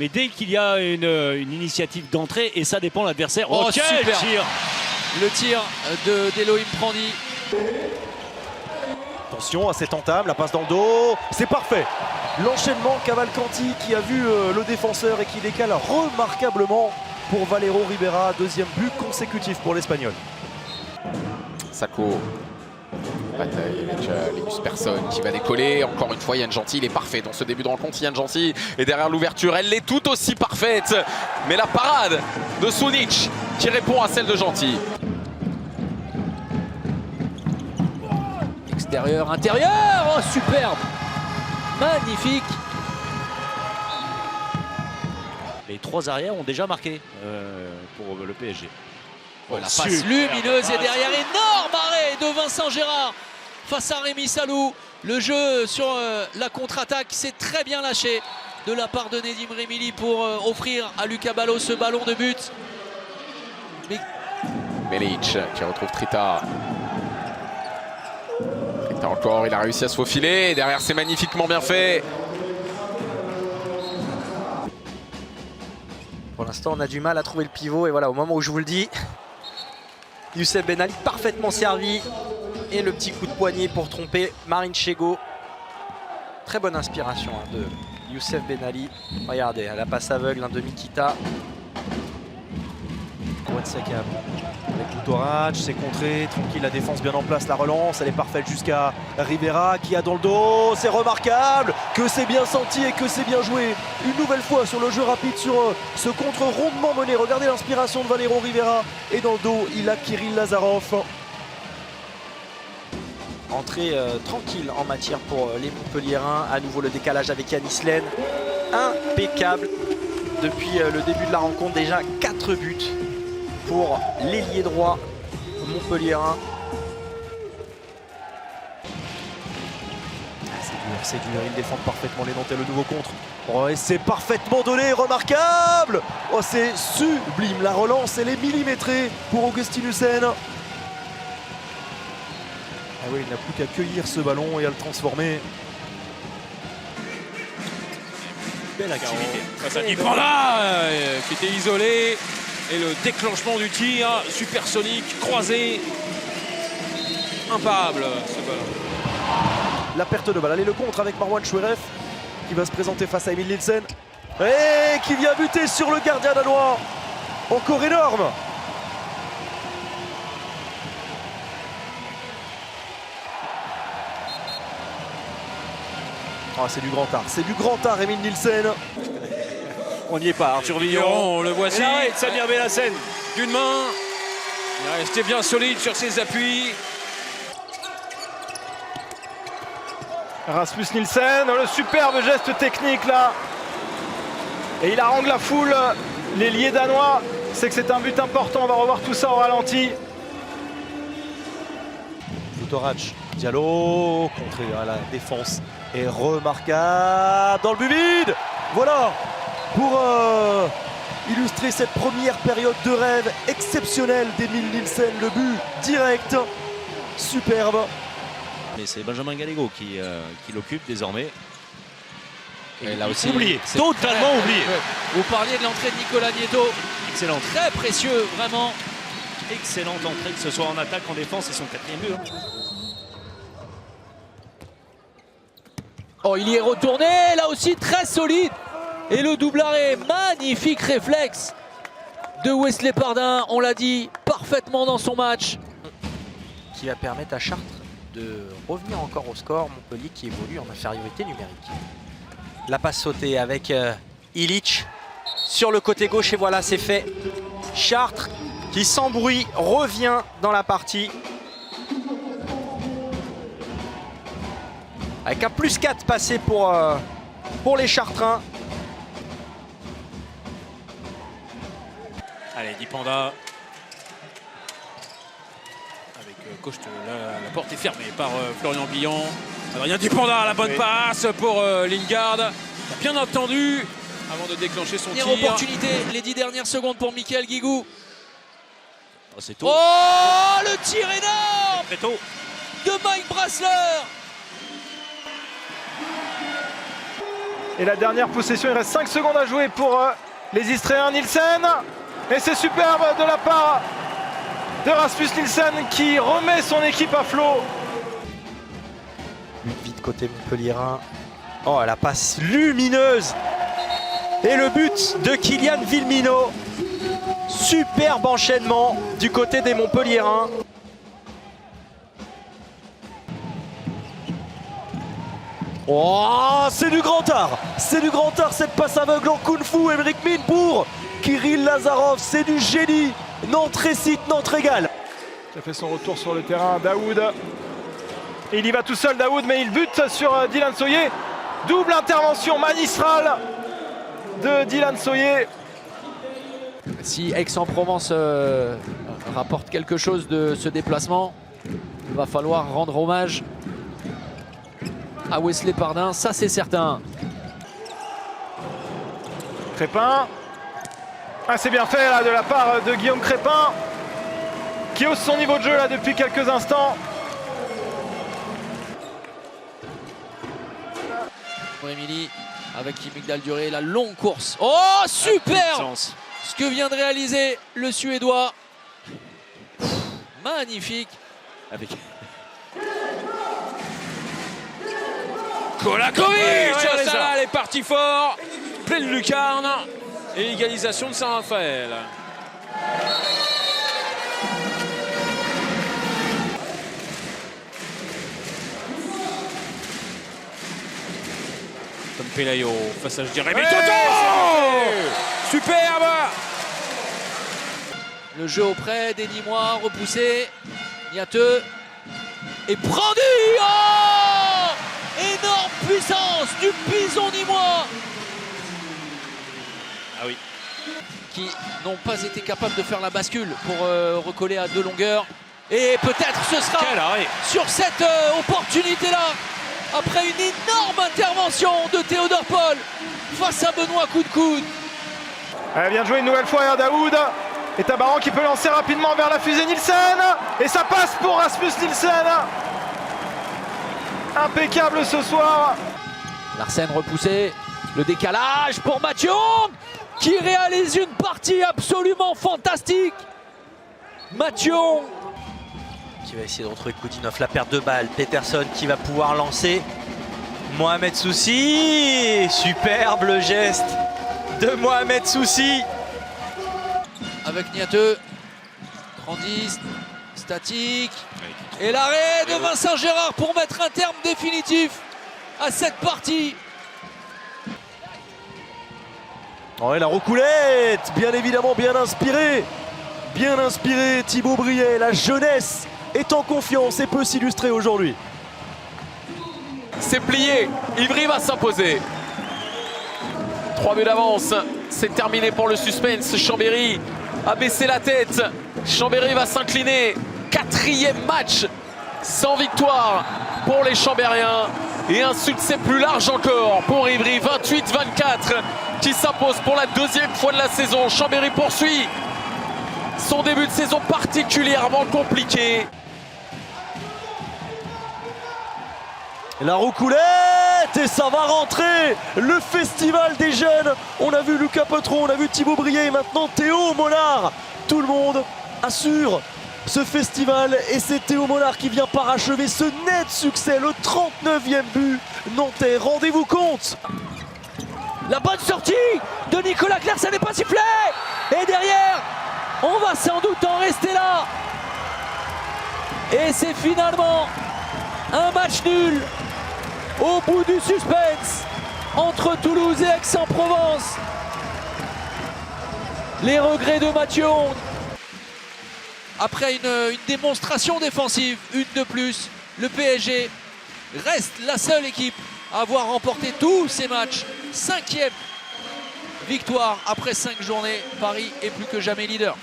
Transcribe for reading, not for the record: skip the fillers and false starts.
Mais dès qu'il y a une initiative d'entrée, et ça dépend de l'adversaire. Oh, quel super tir! Le tir d'Elohim Prandi. Attention à cette entame, la passe dans le dos, c'est parfait. L'enchaînement Cavalcanti qui a vu le défenseur et qui décale remarquablement pour Valero Ribera. Deuxième but consécutif pour l'Espagnol. Sacco. Bataille avec Linus Persson qui va décoller. Encore une fois, Yann Gentil, il est parfait dans ce début de rencontre. Yann Gentil est derrière l'ouverture, elle l'est tout aussi parfaite. Mais la parade de Sunic qui répond à celle de Gentil. Extérieur, intérieur, oh superbe, magnifique. Les trois arrières ont déjà marqué pour le PSG. Oh, la passe lumineuse et derrière énorme arrêt de Vincent Gérard face à Rémi Salou. Le jeu sur la contre-attaque s'est très bien lâché de la part de Nedim Remili pour offrir à Lucas Ballot ce ballon de but. Melic qui retrouve Trita. Trita encore, il a réussi à se faufiler. Derrière, c'est magnifiquement bien fait. Pour l'instant, on a du mal à trouver le pivot. Et voilà, au moment où je vous le dis, Youssef Benali parfaitement servi. Et le petit coup de poignet pour tromper Marine Chego. Très bonne inspiration de Youssef Benali. Regardez, la passe aveugle de Mikita. Watsakam avec Lutorac, c'est contré, tranquille, la défense bien en place, la relance, elle est parfaite jusqu'à Rivera qui a dans le dos, c'est remarquable, que c'est bien senti et que c'est bien joué. Une nouvelle fois sur le jeu rapide, sur ce contre rondement mené, regardez l'inspiration de Valero Rivera, et dans le dos, il a Kirill Lazarov. Entrée tranquille en matière pour les Montpelliérains. À nouveau le décalage avec Yanis Len. Impeccable. Depuis le début de la rencontre, déjà 4 buts pour l'ailier droit montpelliérain. C'est dur, ils défendent parfaitement les Nantais, le nouveau contre. Oh, et c'est parfaitement donné, remarquable. Oh, c'est sublime, la relance, elle est millimétrée pour Augustin Hussein. Ah oui, il n'a plus qu'à cueillir ce ballon et à le transformer. Belle activité. Face à Dupanda qui était isolé. Et le déclenchement du tir, supersonique, croisé. Imparable ce ballon. La perte de balle, allez le contre avec Marwan Choueref qui va se présenter face à Emil Nielsen. Et qui vient buter sur le gardien danois. Encore énorme. Oh, c'est du grand art, c'est du grand art, Emil Nielsen. On n'y est pas, Arthur Vigneron. Le voici. Et Samir Bellassène. D'une main. Il est resté bien solide sur ses appuis. Rasmus Nielsen, le superbe geste technique là. Et il harangue la foule, l'ailier danois. C'est que c'est un but important, on va revoir tout ça au ralenti. Lutorac, Diallo, contré à la défense est remarquable dans le but vide. Voilà pour illustrer cette première période de rêve exceptionnelle d'Emil Nielsen, le but direct, superbe. Mais c'est Benjamin Gallego qui l'occupe désormais. Et là aussi, oublié, totalement oublié. Vous parliez de l'entrée de Nicolas Nieto. Excellente. Très précieux, vraiment. Excellente entrée, que ce soit en attaque, en défense, et son quatrième but. Oh, il y est retourné, là aussi très solide. Et le double arrêt, magnifique réflexe de Wesley Pardin, on l'a dit, parfaitement dans son match. Qui va permettre à Chartres de revenir encore au score. Montpellier qui évolue en infériorité numérique. La passe sautée avec Illich sur le côté gauche et voilà, c'est fait. Chartres qui sans bruit revient dans la partie. Avec un +4 passé pour les Chartrains. Allez, Dupanda. Avec Coste, la porte est fermée par Florian Billon. Adrien Dupanda, la bonne passe pour Lingard. Il a bien entendu avant de déclencher son tir. Dernière opportunité, les 10 dernières secondes pour Michael Guigou. Oh, c'est tôt. Oh, le tir énorme Très tôt. de Mike Brassler. Et la dernière possession, il reste 5 secondes à jouer pour les Istréens. Nielsen, et c'est superbe de la part de Rasmus Nielsen qui remet son équipe à flot. Vite côté Montpellierin. Oh, la passe lumineuse. Et le but de Kylian Villemino. Superbe enchaînement du côté des Montpellierins. Oh, c'est du grand art. C'est du grand art cette passe aveugle en kung-fu. Emeric Min pour Kirill Lazarov. C'est du génie. Nantes récite, Nantes régale. Qui a fait son retour sur le terrain, Daoud. Et il y va tout seul, Daoud, mais il bute sur Dylan Soyer. Double intervention magistrale de Dylan Soyer. Si Aix-en-Provence rapporte quelque chose de ce déplacement, il va falloir rendre hommage à Wesley Pardin, ça c'est certain. Crépin. Ah, c'est bien fait là de la part de Guillaume Crépin qui hausse son niveau de jeu là depuis quelques instants. Pour Émilie avec Migdal Duré, la longue course. Oh, super! Ce que vient de réaliser le Suédois. Magnifique. Avec Kolakovic, ouais, ça là, elle est partie fort, pleine lucarne et égalisation de Saint-Raphaël. Tom Pelayo face à Jérémy Toto. Superbe. Le jeu auprès des Nîmois, repoussé. Niateux. Et Brandy. Oh, énorme puissance du bison nîmois. Ah oui. Qui n'ont pas été capables de faire la bascule pour recoller à 2 longueurs. Et peut-être ce sera sur cette opportunité-là, après une énorme intervention de Théodore Paul face à Benoît Coude-Coude. Elle vient de jouer une nouvelle fois Daoud. Et Tabaran qui peut lancer rapidement vers la fusée Nielsen. Et ça passe pour Rasmus Nielsen. Impeccable ce soir. Larsen repoussé, le décalage pour Mathieu Hong qui réalise une partie absolument fantastique. Mathieu Hong Qui va essayer de retrouver Koudinov, la perte de balle. Peterson qui va pouvoir lancer. Mohamed Soussi. Superbe le geste de Mohamed Soussi. avec Niateux. 30 statique. Et l'arrêt de Vincent Gérard pour mettre un terme définitif à cette partie. Oh, et la roucoulette, bien évidemment bien inspiré. Bien inspiré, Thibaut Briet. La jeunesse est en confiance et peut s'illustrer aujourd'hui. C'est plié, Ivry va s'imposer. 3 buts d'avance, c'est terminé pour le suspense. Chambéry a baissé la tête. Chambéry va s'incliner. 4e match sans victoire pour les Chambériens. Et un succès plus large encore pour Ivry, 28-24, qui s'impose pour la 2e fois de la saison. Chambéry poursuit son début de saison particulièrement compliqué. La roucoulette et ça va rentrer. Le festival des jeunes. On a vu Lucas Petron, on a vu Thibaut Briet et maintenant Théo Monard. Tout le monde assure ce festival et c'est Théo Monard qui vient parachever ce net succès, le 39e but nantais. Rendez-vous compte. La bonne sortie de Nicolas Clerc, ça n'est pas sifflé. Et derrière, on va sans doute en rester là. Et c'est finalement un match nul au bout du suspense entre Toulouse et Aix-en-Provence. Les regrets de Mathieu Hong. Après une démonstration défensive, une de plus, le PSG reste la seule équipe à avoir remporté tous ces matchs. 5e victoire après 5 journées. Paris est plus que jamais leader.